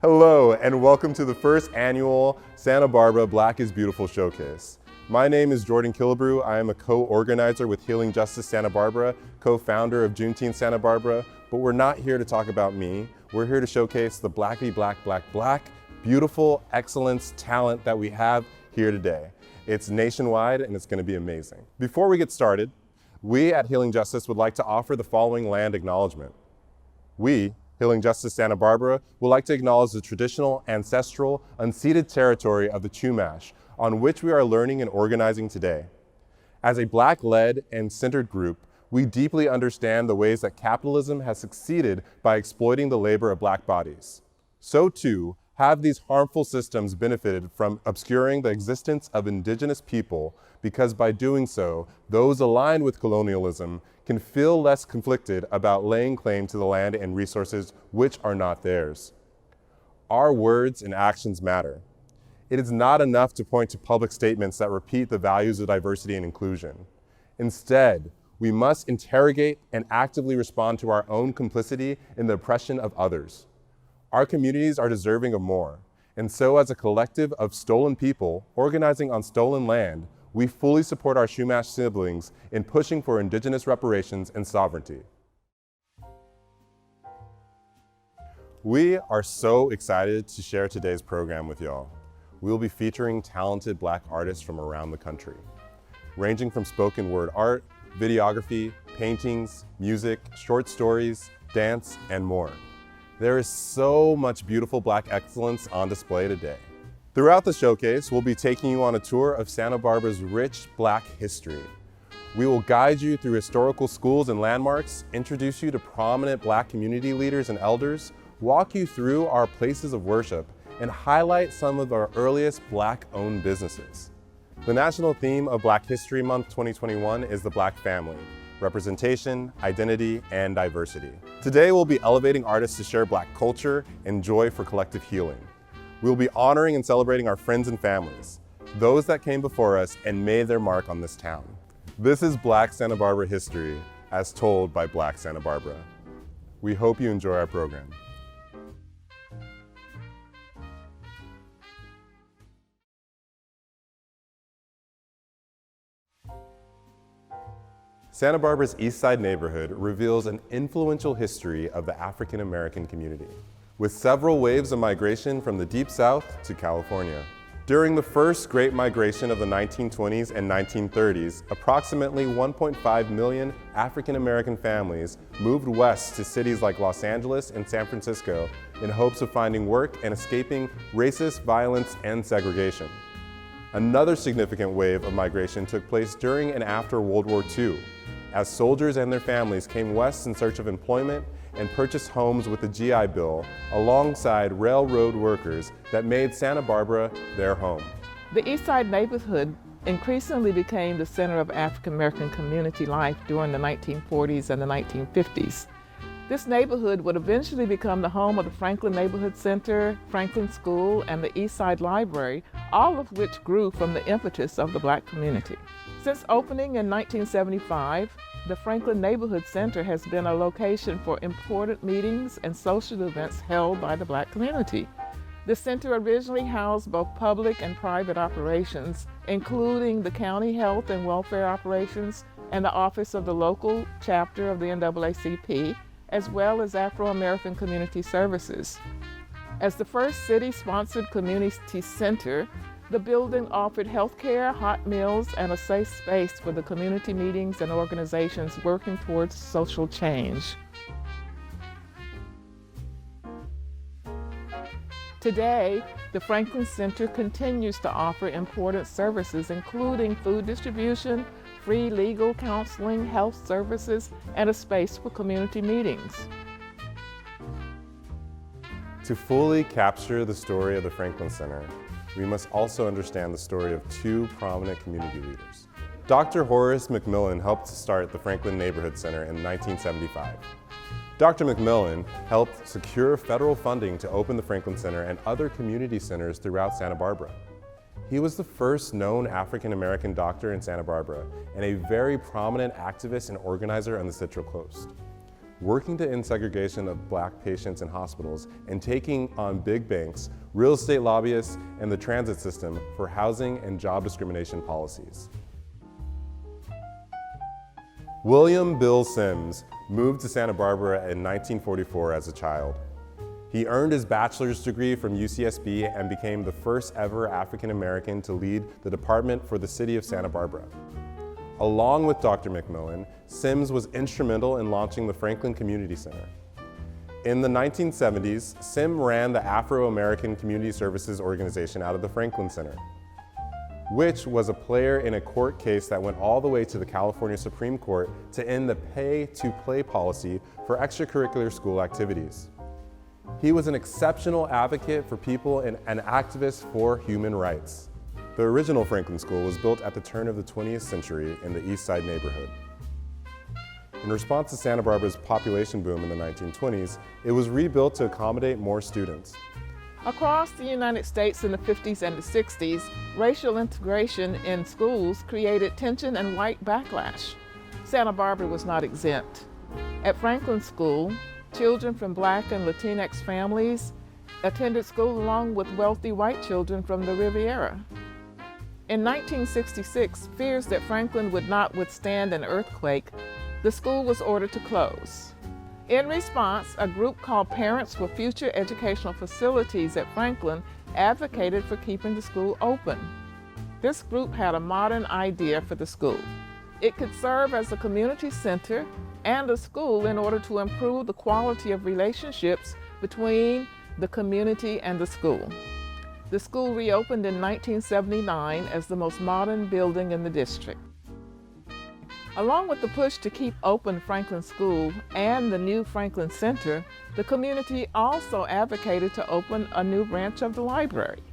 Hello, and welcome to the first annual Santa Barbara Black is Beautiful Showcase. My name is Jordan Killebrew. I am a co-organizer with Healing Justice Santa Barbara, co-founder of Juneteenth Santa Barbara, but we're not here to talk about me. We're here to showcase the Blacky Black, beautiful excellence, talent that we have here today. It's nationwide and it's going to be amazing. Before we get started, we at Healing Justice would like to offer the following land acknowledgement. We, Healing Justice Santa Barbara, would like to acknowledge the traditional, ancestral, unceded territory of the Chumash, on which we are learning and organizing today. As a Black-led and centered group, we deeply understand the ways that capitalism has succeeded by exploiting the labor of Black bodies. So too, have these harmful systems benefited from obscuring the existence of Indigenous people, because by doing so, those aligned with colonialism can feel less conflicted about laying claim to the land and resources which are not theirs. Our words and actions matter. It is not enough to point to public statements that repeat the values of diversity and inclusion. Instead, we must interrogate and actively respond to our own complicity in the oppression of others. Our communities are deserving of more, and so as a collective of stolen people organizing on stolen land, we fully support our Chumash siblings in pushing for Indigenous reparations and sovereignty. We are so excited to share today's program with y'all. We will be featuring talented Black artists from around the country, ranging from spoken word art, videography, paintings, music, short stories, dance, and more. There is so much beautiful Black excellence on display today. Throughout the showcase, we'll be taking you on a tour of Santa Barbara's rich Black history. We will guide you through historical schools and landmarks, introduce you to prominent Black community leaders and elders, walk you through our places of worship, and highlight some of our earliest Black-owned businesses. The national theme of Black History Month 2021 is the Black family: representation, identity, and diversity. Today we'll be elevating artists to share Black culture and joy for collective healing. We'll be honoring and celebrating our friends and families, those that came before us and made their mark on this town. This is Black Santa Barbara history, as told by Black Santa Barbara. We hope you enjoy our program. Santa Barbara's East Side neighborhood reveals an influential history of the African American community, with several waves of migration from the Deep South to California. During the first Great Migration of the 1920s and 1930s, approximately 1.5 million African American families moved west to cities like Los Angeles and San Francisco in hopes of finding work and escaping racist violence and segregation. Another significant wave of migration took place during and after World War II, as soldiers and their families came west in search of employment and purchased homes with the GI Bill alongside railroad workers that made Santa Barbara their home. The East Side neighborhood increasingly became the center of African American community life during the 1940s and the 1950s. This neighborhood would eventually become the home of the Franklin Neighborhood Center, Franklin School, and the East Side Library, all of which grew from the impetus of the Black community. Since opening in 1975, the Franklin Neighborhood Center has been a location for important meetings and social events held by the Black community. The center originally housed both public and private operations, including the county health and welfare operations and the office of the local chapter of the NAACP, as well as Afro-American Community Services. As the first city-sponsored community center, the building offered healthcare, hot meals, and a safe space for the community meetings and organizations working towards social change. Today, the Franklin Center continues to offer important services, including food distribution, free legal counseling, health services, and a space for community meetings. To fully capture the story of the Franklin Center, we must also understand the story of two prominent community leaders. Dr. Horace McMillan helped to start the Franklin Neighborhood Center in 1975. Dr. McMillan helped secure federal funding to open the Franklin Center and other community centers throughout Santa Barbara. He was the first known African American doctor in Santa Barbara and a very prominent activist and organizer on the Central Coast. working to end segregation of Black patients in hospitals and taking on big banks, real estate lobbyists, and the transit system for housing and job discrimination policies. William Bill Sims moved to Santa Barbara in 1944 as a child. He earned his bachelor's degree from UCSB and became the first ever African American to lead the department for the city of Santa Barbara. Along with Dr. McMillan, Sims was instrumental in launching the Franklin Community Center. In the 1970s, Sim ran the Afro-American Community Services Organization out of the Franklin Center, which was a player in a court case that went all the way to the California Supreme Court to end the pay-to-play policy for extracurricular school activities. He was an exceptional advocate for people and an activist for human rights. The original Franklin School was built at the turn of the 20th century in the East Side neighborhood. In response to Santa Barbara's population boom in the 1920s, it was rebuilt to accommodate more students. Across the United States in the 50s and the 60s, racial integration in schools created tension and white backlash. Santa Barbara was not exempt. At Franklin School, children from Black and Latinx families attended school along with wealthy white children from the Riviera. In 1966, fears that Franklin would not withstand an earthquake, the school was ordered to close. In response, a group called Parents for Future Educational Facilities at Franklin advocated for keeping the school open. This group had a modern idea for the school. It could serve as a community center and a school in order to improve the quality of relationships between the community and the school. The school reopened in 1979 as the most modern building in the district. Along with the push to keep open Franklin School and the new Franklin Center, the community also advocated to open a new branch of the library.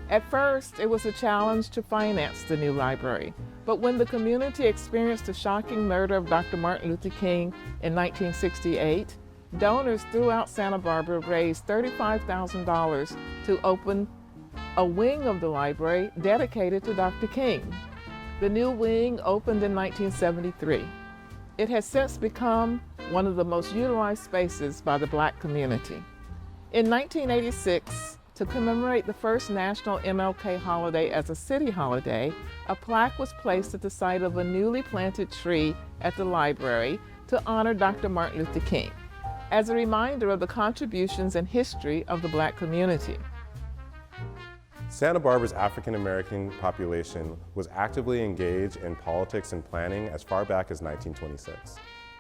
At first, it was a challenge to finance the new library, but when the community experienced the shocking murder of Dr. Martin Luther King in 1968, donors throughout Santa Barbara raised $35,000 to open a wing of the library dedicated to Dr. King. The new wing opened in 1973. It has since become one of the most utilized spaces by the Black community. In 1986, to commemorate the first national MLK holiday as a city holiday, a plaque was placed at the site of a newly planted tree at the library to honor Dr. Martin Luther King, as a reminder of the contributions and history of the Black community. Santa Barbara's African American population was actively engaged in politics and planning as far back as 1926.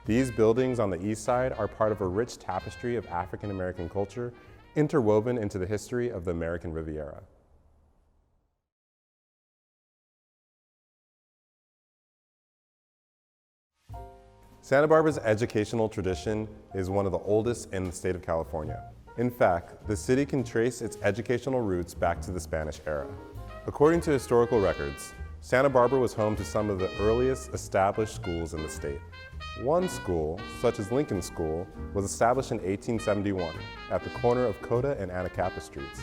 These buildings on the east side are part of a rich tapestry of African American culture interwoven into the history of the American Riviera. Santa Barbara's educational tradition is one of the oldest in the state of California. In fact, the city can trace its educational roots back to the Spanish era. According to historical records, Santa Barbara was home to some of the earliest established schools in the state. One school, such as Lincoln School, was established in 1871 at the corner of Coda and Anacapa Streets.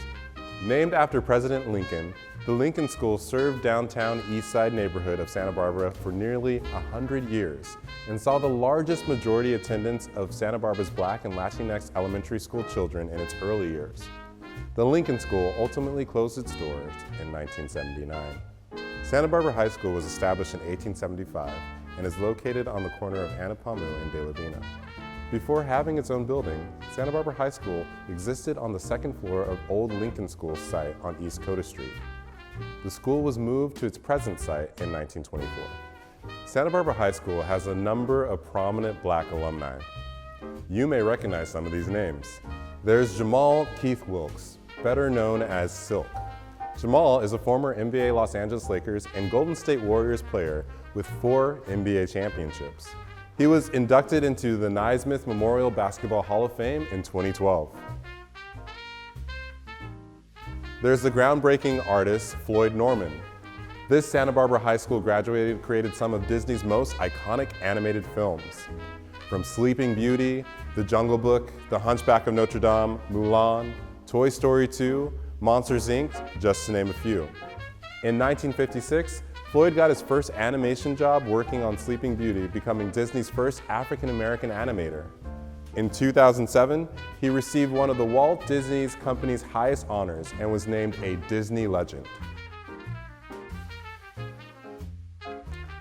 Named after President Lincoln, the Lincoln School served downtown East Side neighborhood of Santa Barbara for nearly 100 years and saw the largest majority attendance of Santa Barbara's Black and Latinx elementary school children in its early years. The Lincoln School ultimately closed its doors in 1979. Santa Barbara High School was established in 1875 and is located on the corner of Anapamu and De La Vina. Before having its own building, Santa Barbara High School existed on the second floor of old Lincoln School's site on East Coda Street. The school was moved to its present site in 1924. Santa Barbara High School has a number of prominent Black alumni. You may recognize some of these names. There's Jamal Keith Wilkes, better known as Silk. Jamal is a former NBA Los Angeles Lakers and Golden State Warriors player with 4 NBA championships. He was inducted into the Naismith Memorial Basketball Hall of Fame in 2012. There's the groundbreaking artist Floyd Norman. This Santa Barbara High School graduate created some of Disney's most iconic animated films, from Sleeping Beauty, The Jungle Book, The Hunchback of Notre Dame, Mulan, Toy Story 2, Monsters, Inc., just to name a few. In 1956, Floyd got his first animation job working on Sleeping Beauty, becoming Disney's first African-American animator. In 2007, he received one of the Walt Disney Company's highest honors and was named a Disney legend.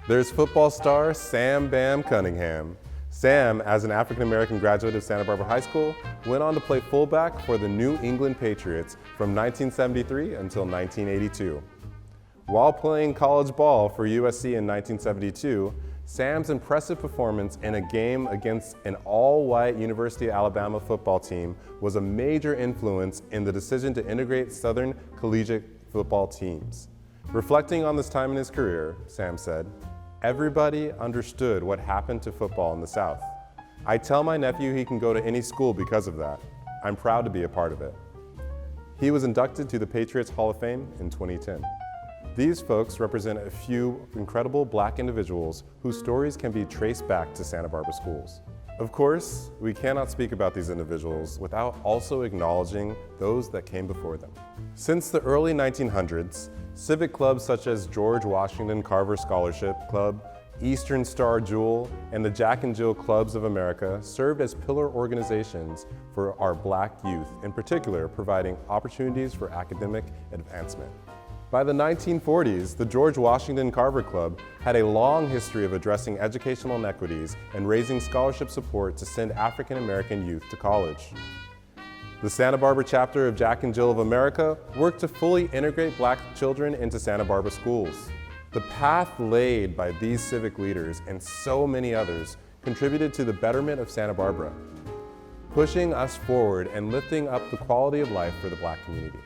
There's football star Sam Bam Cunningham. Sam, as an African-American graduate of Santa Barbara High School, went on to play fullback for the New England Patriots from 1973 until 1982. While playing college ball for USC in 1972, Sam's impressive performance in a game against an all-white University of Alabama football team was a major influence in the decision to integrate Southern collegiate football teams. Reflecting on this time in his career, Sam said, "Everybody understood what happened to football in the South. I tell my nephew he can go to any school because of that. I'm proud to be a part of it." He was inducted to the Patriots Hall of Fame in 2010. These folks represent a few incredible Black individuals whose stories can be traced back to Santa Barbara schools. Of course, we cannot speak about these individuals without also acknowledging those that came before them. Since the early 1900s, civic clubs such as George Washington Carver Scholarship Club, Eastern Star Jewel, and the Jack and Jill Clubs of America served as pillar organizations for our Black youth, in particular providing opportunities for academic advancement. By the 1940s, the George Washington Carver Club had a long history of addressing educational inequities and raising scholarship support to send African American youth to college. The Santa Barbara chapter of Jack and Jill of America worked to fully integrate Black children into Santa Barbara schools. The path laid by these civic leaders and so many others contributed to the betterment of Santa Barbara, pushing us forward and lifting up the quality of life for the Black community.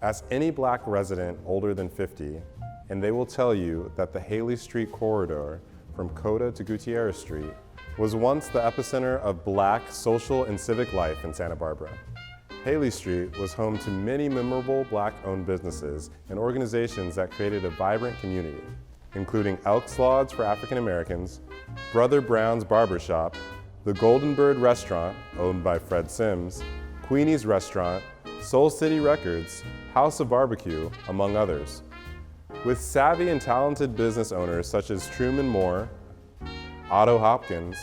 Ask any Black resident older than 50, and they will tell you that the Haley Street corridor from Coda to Gutierrez Street was once the epicenter of Black social and civic life in Santa Barbara. Haley Street was home to many memorable Black-owned businesses and organizations that created a vibrant community, including Elks Lodge for African Americans, Brother Brown's Barbershop, the Golden Bird Restaurant, owned by Fred Sims, Queenie's Restaurant, Soul City Records, House of Barbecue, among others. With savvy and talented business owners such as Truman Moore, Otto Hopkins,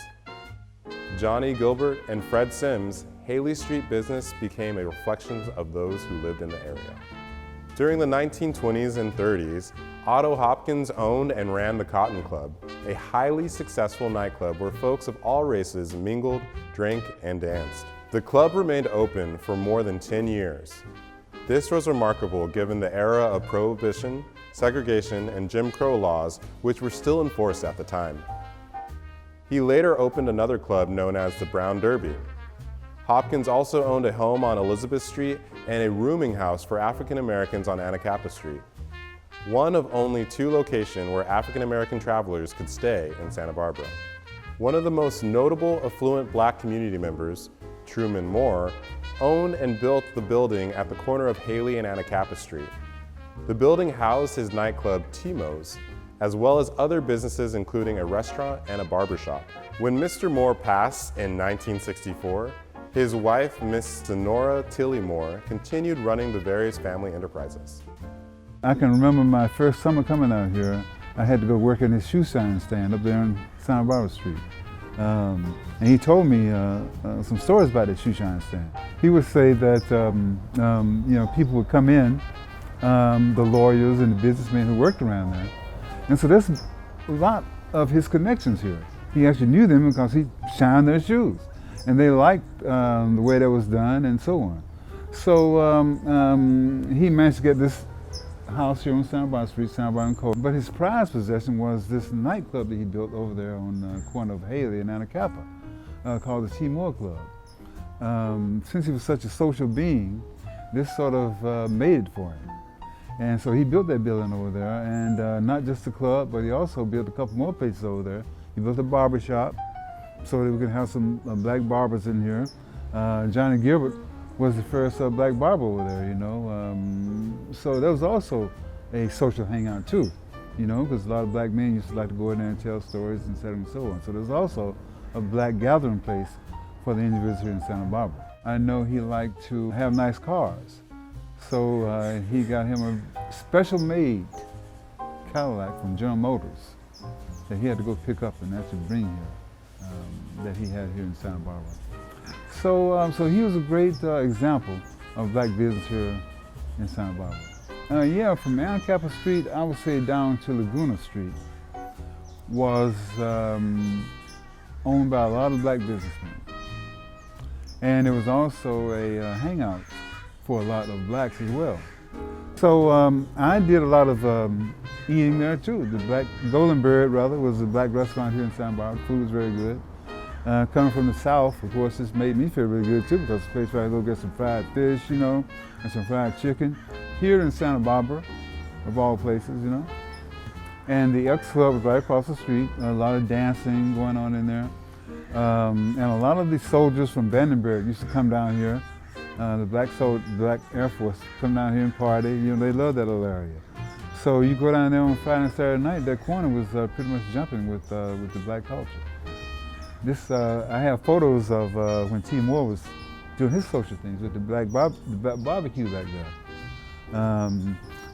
Johnny Gilbert, and Fred Sims, Haley Street business became a reflection of those who lived in the area. During the 1920s and 30s, Otto Hopkins owned and ran the Cotton Club, a highly successful nightclub where folks of all races mingled, drank, and danced. The club remained open for more than 10 years. This was remarkable given the era of prohibition, segregation, and Jim Crow laws, which were still in force at the time. He later opened another club known as the Brown Derby. Hopkins also owned a home on Elizabeth Street and a rooming house for African Americans on Anacapa Street, one of only 2 locations where African American travelers could stay in Santa Barbara. One of the most notable affluent Black community members, Truman Moore, owned and built the building at the corner of Haley and Anacapa Street. The building housed his nightclub Timo's, as well as other businesses including a restaurant and a barbershop. When Mr. Moore passed in 1964, his wife, Miss Sonora Tilly Moore, continued running the various family enterprises. I can remember my first summer coming out here, I had to go work in his shoe shine stand up there on Santa Barbara Street. And he told me some stories about his shoe shine stand. He would say that people would come in, the lawyers and the businessmen who worked around there. And so there's a lot of his connections here. He actually knew them because he shined their shoes. And they liked the way that was done and so on. So he managed to get this house here on Santa Barbara Street, Santa Barbara and Coda. But his prized possession was this nightclub that he built over there on the corner of Haley and Anacapa, called the T. Moore Club. Since he was such a social being, this sort of made it for him. And so he built that building over there, and not just the club, but he also built a couple more places over there. He built a barber shop so that we could have some Black barbers in here. Johnny Gilbert was the first Black barber over there, you know. So that was also a social hangout too, you know, because a lot of Black men used to like to go in there and tell stories and so on and so on. So there's also a Black gathering place for the individuals here in Santa Barbara. I know he liked to have nice cars. So he got him a special made Cadillac from General Motors that he had to go pick up and actually bring here, that he had here in Santa Barbara. So he was a great example of black business here in Santa Barbara. Yeah, from Anacapa Street, I would say down to Laguna Street was owned by a lot of black businessmen. And it was also a hangout for a lot of blacks as well. So I did a lot of eating there too. The Black Golden Bird, rather, was a black restaurant here in Santa Barbara. Food was very good. Coming from the South, of course, this made me feel really good too, because it's a place where I go get some fried fish, you know, and some fried chicken. Here in Santa Barbara, of all places, you know. And the X Club was right across the street. A lot of dancing going on in there. And a lot of the soldiers from Vandenberg used to come down here. The Black Air Force come down here and party. You know, they love that little area. So you go down there on Friday and Saturday night, that corner was pretty much jumping with the black culture. I have photos of when T. Moore was doing his social things with the barbecue back there.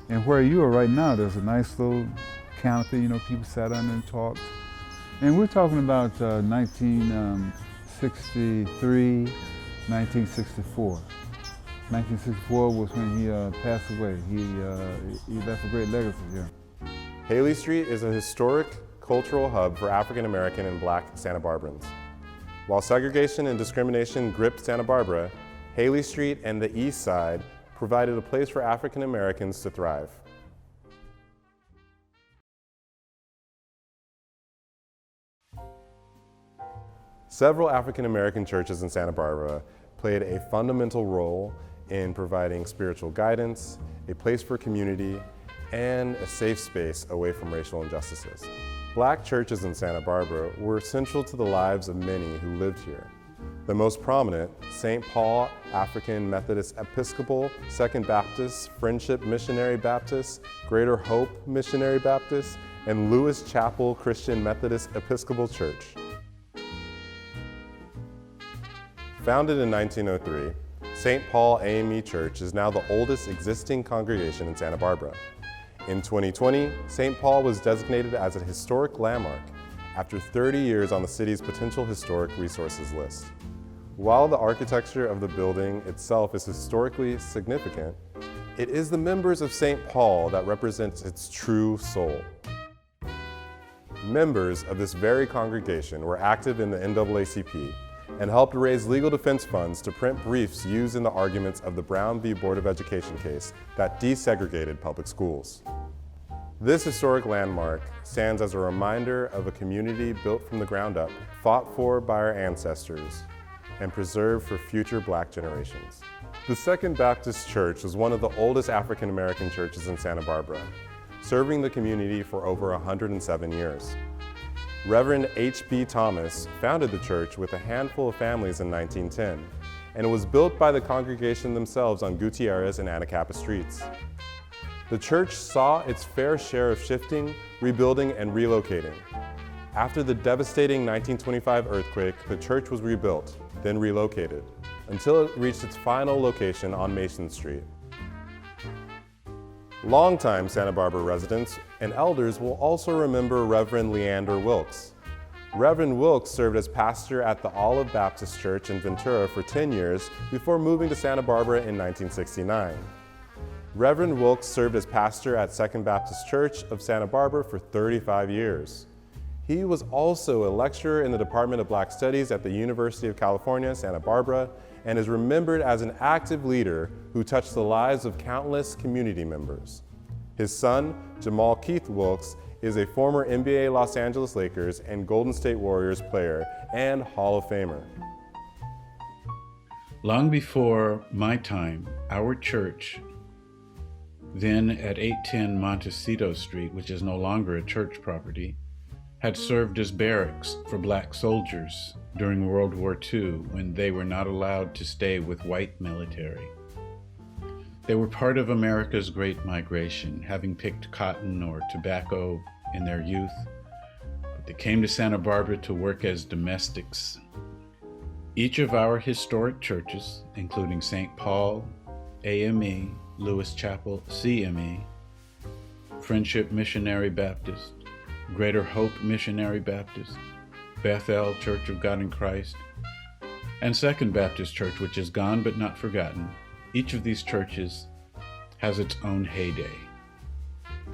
And where you are right now, there's a nice little canopy, you know, people sat under and talked. And we're talking about 1963, 1964. 1964 was when he passed away. He left a great legacy here. Haley Street is a historic cultural hub for African American and Black Santa Barbarans. While segregation and discrimination gripped Santa Barbara, Haley Street and the East Side provided a place for African Americans to thrive. Several African American churches in Santa Barbara played a fundamental role in providing spiritual guidance, a place for community, and a safe space away from racial injustices. Black churches in Santa Barbara were central to the lives of many who lived here. The most prominent, St. Paul African Methodist Episcopal, Second Baptist, Friendship Missionary Baptist, Greater Hope Missionary Baptist, and Lewis Chapel Christian Methodist Episcopal Church. Founded in 1903, St. Paul AME Church is now the oldest existing congregation in Santa Barbara. In 2020, St. Paul was designated as a historic landmark after 30 years on the city's potential historic resources list. While the architecture of the building itself is historically significant, it is the members of St. Paul that represents its true soul. Members of this very congregation were active in the NAACP and helped raise legal defense funds to print briefs used in the arguments of the Brown v. Board of Education case that desegregated public schools. This historic landmark stands as a reminder of a community built from the ground up, fought for by our ancestors, and preserved for future Black generations. The Second Baptist Church was one of the oldest African American churches in Santa Barbara, serving the community for over 107 years. Reverend H.B. Thomas founded the church with a handful of families in 1910, and it was built by the congregation themselves on Gutierrez and Anacapa streets. The church saw its fair share of shifting, rebuilding, and relocating. After the devastating 1925 earthquake, the church was rebuilt, then relocated, until it reached its final location on Mason Street. Longtime Santa Barbara residents and elders will also remember Reverend Leander Wilkes. Reverend Wilkes served as pastor at the Olive Baptist Church in Ventura for 10 years before moving to Santa Barbara in 1969. Reverend Wilkes served as pastor at Second Baptist Church of Santa Barbara for 35 years. He was also a lecturer in the Department of Black Studies at the University of California, Santa Barbara, and is remembered as an active leader who touched the lives of countless community members. His son, Jamal Keith Wilkes, is a former NBA Los Angeles Lakers and Golden State Warriors player and Hall of Famer. Long before my time, our church, then at 810 Montecito Street, which is no longer a church property, had served as barracks for Black soldiers during World War II when they were not allowed to stay with white military. They were part of America's Great Migration, having picked cotton or tobacco in their youth, but they came to Santa Barbara to work as domestics. Each of our historic churches, including St. Paul, AME, Lewis Chapel, CME, Friendship Missionary Baptist, Greater Hope Missionary Baptist, Bethel Church of God in Christ, and Second Baptist Church, which is gone but not forgotten. Each of these churches has its own heyday.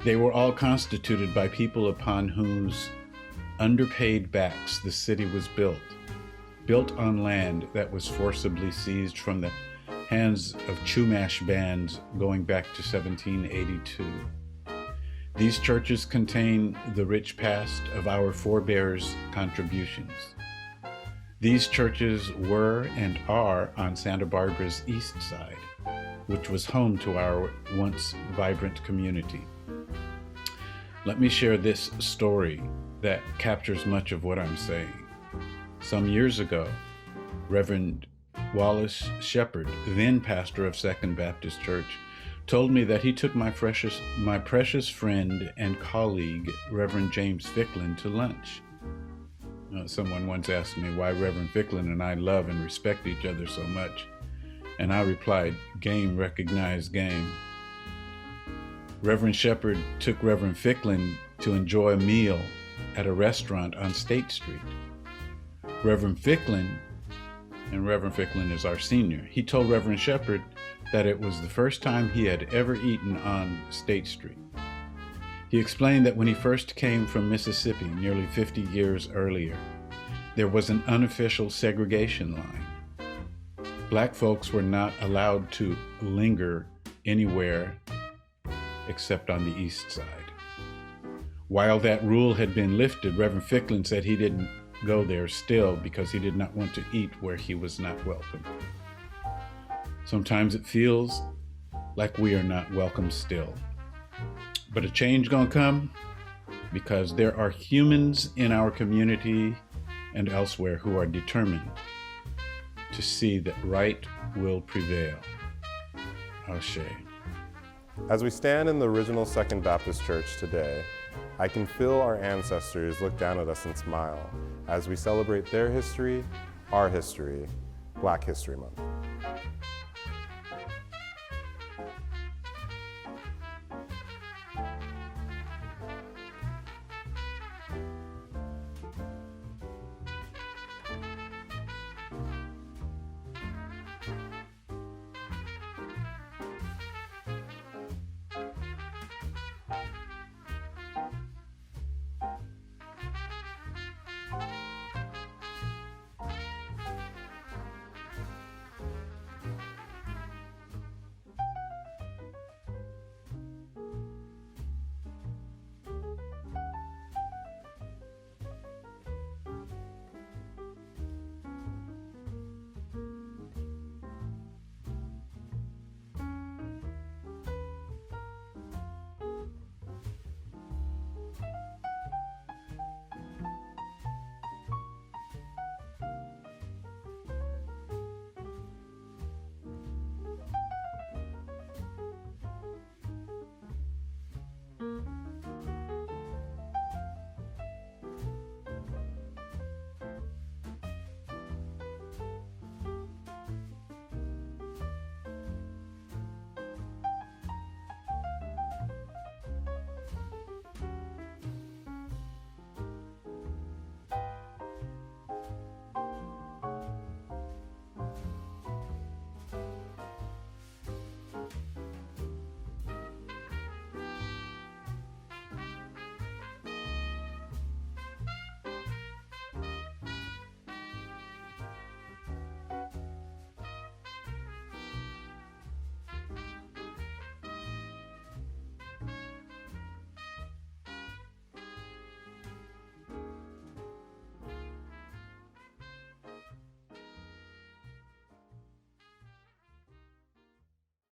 They were all constituted by people upon whose underpaid backs the city was built on land that was forcibly seized from the hands of Chumash bands going back to 1782. These churches contain the rich past of our forebears' contributions. These churches were and are on Santa Barbara's east side, which was home to our once vibrant community. Let me share this story that captures much of what I'm saying. Some years ago, Reverend Wallace Shepard, then pastor of Second Baptist Church, told me that he took my precious friend and colleague, Reverend James Ficklin, to lunch. Someone once asked me why Reverend Ficklin and I love and respect each other so much, and I replied, game recognized game. Reverend Shepard took Reverend Ficklin to enjoy a meal at a restaurant on State Street. Reverend Ficklin is our senior, he told Reverend Shepard that it was the first time he had ever eaten on State Street. He explained that when he first came from Mississippi nearly 50 years earlier, there was an unofficial segregation line. Black folks were not allowed to linger anywhere except on the east side. While that rule had been lifted, Reverend Ficklin said he didn't go there still because he did not want to eat where he was not welcome. Sometimes it feels like we are not welcome still. But a change gonna come because there are humans in our community and elsewhere who are determined to see that right will prevail. Ashe. As we stand in the original Second Baptist Church today, I can feel our ancestors look down at us and smile as we celebrate their history, our history, Black History Month.